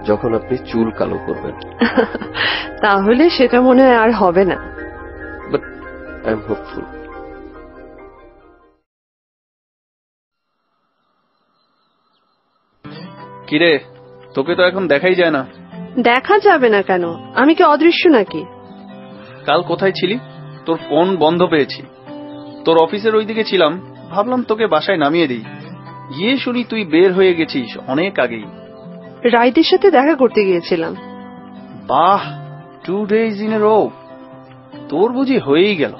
যখন আপনি চুল কালো করবেন। তাহলে সেটা মনে হয় আর হবে না। But I am hopeful. কিরে, তোকে তো এখন দেখাই যায় না। দেখা যাবে না কেন? আমি কি অদৃশ্য নাকি? কাল কোথায় ছিলি? তোর ফোন বন্ধ পেয়েছি। তোর অফিসের ওইদিকে ছিলাম, ভাবলাম তোকে বাসায় নামিয়ে দিই। গিয়ে শুনি তুই বের হয়ে গেছিস অনেক আগেই। রাইদের সাথে দেখা করতে গিয়েছিলাম। বাহ, 2 days in a row। তোর বুঝি হয়েই গেল।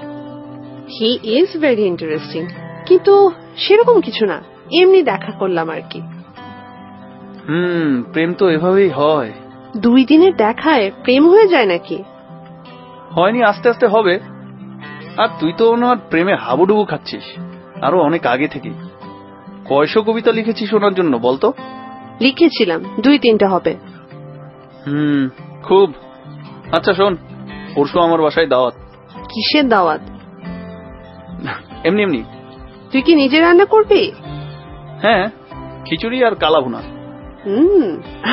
হি ইজ ভেরি ইন্টারেস্টিং, কিন্তু সেরকম কিছু না, এমনি দেখা করলাম আর কি। প্রেম তো এভাবেই হয়। 2 দিনের দেখায় প্রেম হয়ে যায় নাকি? হয়নি, আস্তে আস্তে হবে। আর তুই তো ওনার প্রেমে হাবুডুবু খাচ্ছিস আরো অনেক আগে থেকেই। কয়শো কবিতা লিখেছিস ওনার জন্য বলতো? লিখেছিলাম 2-3টা হবে। খুব। আচ্ছা শোন, পরশু আমার বাসায় দাওয়াত। কিসের দাওয়াত? এমনি এমনি। তুই কি নিজে রান্না করবি? হ্যাঁ, খিচুড়ি আর কালা ভুনা।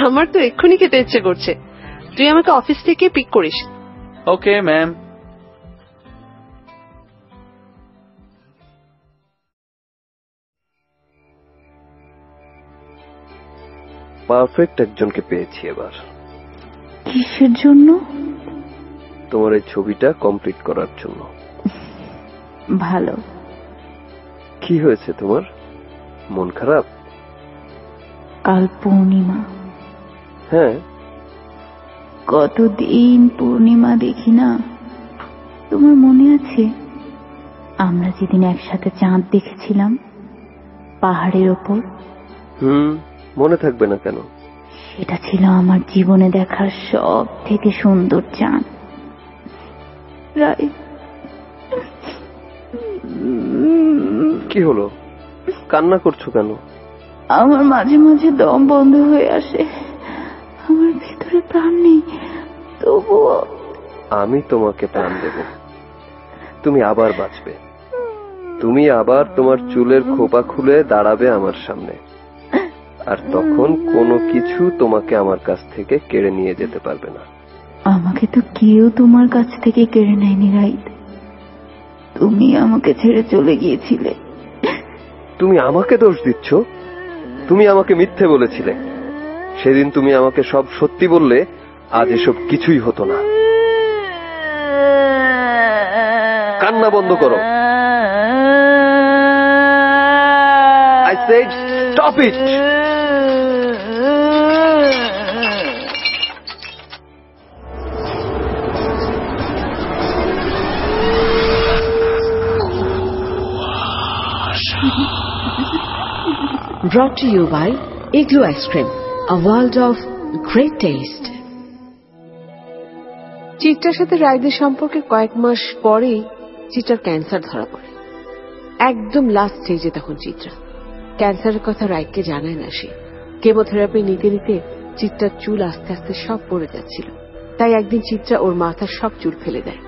আমার তো এক্ষুনি খেতে ইচ্ছে করছে। তুই আমাকে অফিস থেকে পিক করিস। Okay ma'am. পারফেক্ট একজনকে পেয়েছি এবার। কিসের জন্য? তোমার এই ছবিটা কমপ্লিট করার জন্য। ভালো। কি হয়েছে তোমার? মন খারাপ? কাল পূর্ণিমা। হ্যাঁ, কতদিন পূর্ণিমা দেখি না। তোমার মনে আছে আমরা যেদিন একসাথে চাঁদ দেখেছিলাম পাহাড়ের ওপর? মনে থাকবে না কেন? সেটা ছিল আমার জীবনে দেখার সব থেকে সুন্দর চাঁদ। কি হলো, কান্না করছো কেন? আমার মাঝে মাঝে দম বন্ধ হয়ে আসে, আমার ভিতরে প্রাণ নেই, তবুও আমি তোমাকে প্রাণ দেব। তুমি আবার বাঁচবে। তুমি আবার তোমার চুলের খোপা খুলে দাঁড়াবে আমার সামনে, আর তখন কোনো কিছু তোমাকে আমার কাছ থেকে কেড়ে নিয়ে যেতে পারবে না। আমাকে তো কেউ তোমার কাছ থেকে কেড়ে নেয়নি রাইট। তুমি আমাকে ছেড়ে চলে গিয়েছিলে। তুমি আমাকে দোষ দিচ্ছ? তুমি আমাকে মিথ্যে বলেছিলে। সেদিন তুমি আমাকে সব সত্যি বললে, আজ এসব কিছুই হতো না। কান্না বন্ধ করো। I said stop it. Brought to you by Igloo Ice Cream, a world of great taste. চিত্রার সাথে রাইদের সম্পর্কে কয়েক মাস পরেই চিত্রার ক্যান্সার ধরা পড়ে। একদম লাস্ট স্টেজে তখন চিত্রা। ক্যান্সারের কথা রাইদকে জানায় না সে। কেমোথেরাপি নিতে নিতে চিত্রার চুল আস্তে আস্তে সব পড়ে যাচ্ছিল। তাই একদিন চিত্রা ওর মাথার সব চুল ফেলে দেয়।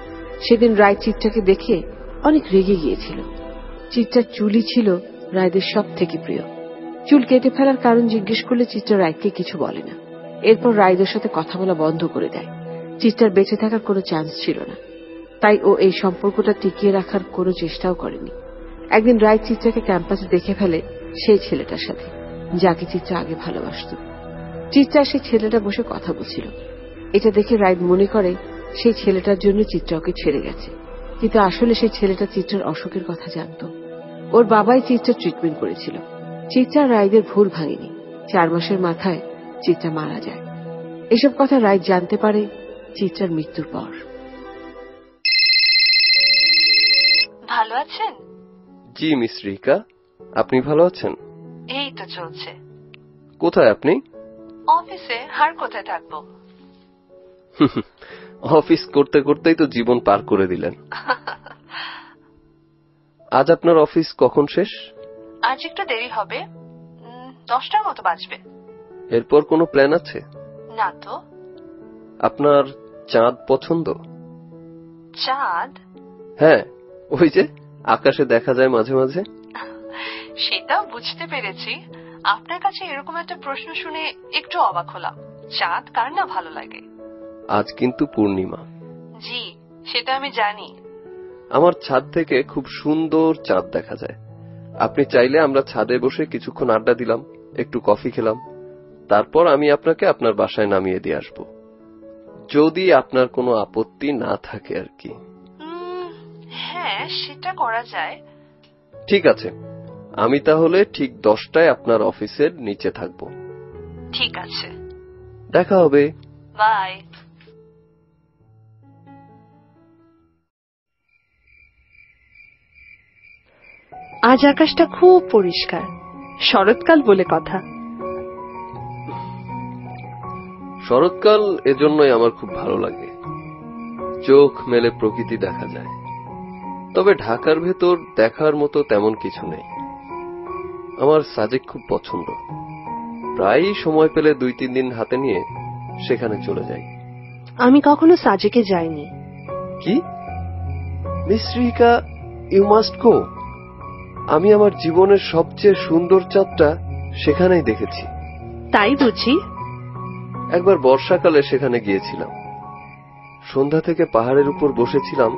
সেদিন রাইদ চিত্রাকে দেখে অনেক রেগে গিয়েছিল। চিত্রার চুলই ছিল রাইদের সব থেকে প্রিয়। চুল কেটে ফেলার কারণ জিজ্ঞেস করলে চিত্রা রাইদকে কিছু বলে না। এরপর রাইদের সাথে কথা বলা বন্ধ করে দেয়। চিত্রার বেঁচে থাকার কোনো চান্স ছিল না, তাই ও এই সম্পর্কটা টিকিয়ে রাখার কোনো চেষ্টাও করেনি। একদিন রাইদ চিত্রাকে ক্যাম্পাসে দেখে ফেলে সেই ছেলেটার সাথে, যাকে চিত্রা আগে ভালোবাসত। চিত্রা সেই ছেলেটা বসে কথা বলছিল। এটা দেখে রাইদ মনে করে সেই ছেলেটার জন্য চিত্রা ওকে ছেড়ে গেছে, কিন্তু আসলে সেই ছেলেটা চিত্রার অসুখের কথা জানত। ওর বাবাই চিত্রার ট্রিটমেন্ট করেছিল। চিত্রা রাইদের ভুল ভাঙেনি। 4 মাসের মাথায় চিত্রা মারা যায়। এসব কথা রাইদ জানতে পারে চিত্রার মৃত্যুর পর। ভালো আছেন? জি মিস রিকা, আপনি ভালো আছেন? এই তো চলছে। কোথায় আপনি? অফিসে। আর কোথায় থাকবো? অফিস করতে করতেই তো জীবন পার করে দিলেন। আজ আপনার অফিস কখন শেষ? আজ একটু দেরি হবে, 10টার মতো বাজবে। এরপর কোনো প্ল্যান আছে? না তো। আপনার চাঁদ পছন্দ? চাঁদ? হ্যাঁ, ওই যে আকাশে দেখা যায় মাঝে মাঝে। সেটাও বুঝতে পেরেছি। আপনার কাছে এরকম একটা প্রশ্ন শুনে একটু অবাক হলাম। চাঁদ কার না ভালো লাগে। আজ কিন্তু পূর্ণিমা। জি, সেটা আমি জানি। আমার ছাদ থেকে খুব সুন্দর চাঁদ দেখা যায়। আপনি চাইলে আমরা ছাদে বসে কিছুক্ষণ আড্ডা দিলাম, একটু কফি খেলাম, তারপর আমি আপনাকে আপনার বাসায় নামিয়ে দিয়ে আসব, যদি আপনার কোনো আপত্তি না থাকে আর কি। হ্যাঁ, সেটা করা যায়। ঠিক আছে, আমি তাহলে ঠিক 10টায় আপনার অফিসের নিচে থাকব। ঠিক আছে, দেখা হবে। বাই। আজ আকাশটা খুব পরিষ্কার, শরৎকাল বলে কথা। শরৎকাল এজন্যই আমার খুব ভালো লাগে, চোখ মেলে প্রকৃতি দেখা যায়। তবে ঢাকার ভেতর দেখার মতো তেমন কিছু নেই। আমার সাজেক খুব পছন্দ, প্রায়ই সময় পেলে 2-3 দিন হাতে নিয়ে সেখানে চলে যাই। আমি কখনো সাজেকে যাইনি। কি miss Rika, you must go. আমি আমার জীবনের সবচেয়ে সুন্দর চাঁদটা সেখানেই দেখেছি। তাই বুঝি? একবার বর্ষাকালে সেখানে গিয়েছিলাম। সন্ধ্যা থেকে পাহাড়ের উপর বসেছিলাম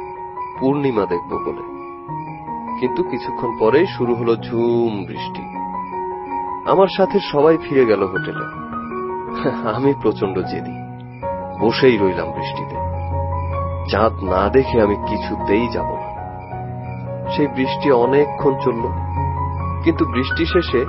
পূর্ণিমা দেখব বলে, কিন্তু কিছুক্ষণ পরেই শুরু হলো ঝুম বৃষ্টি। আমার সাথে সবাই ফিরে গেল হোটেলে। আমি প্রচন্ড জেদি, বসেই রইলাম বৃষ্টিতে। চাঁদ না দেখে আমি কিছুতেই যাব না। সেই বৃষ্টি অনেকক্ষণ চলল, কিন্তু বৃষ্টি শেষে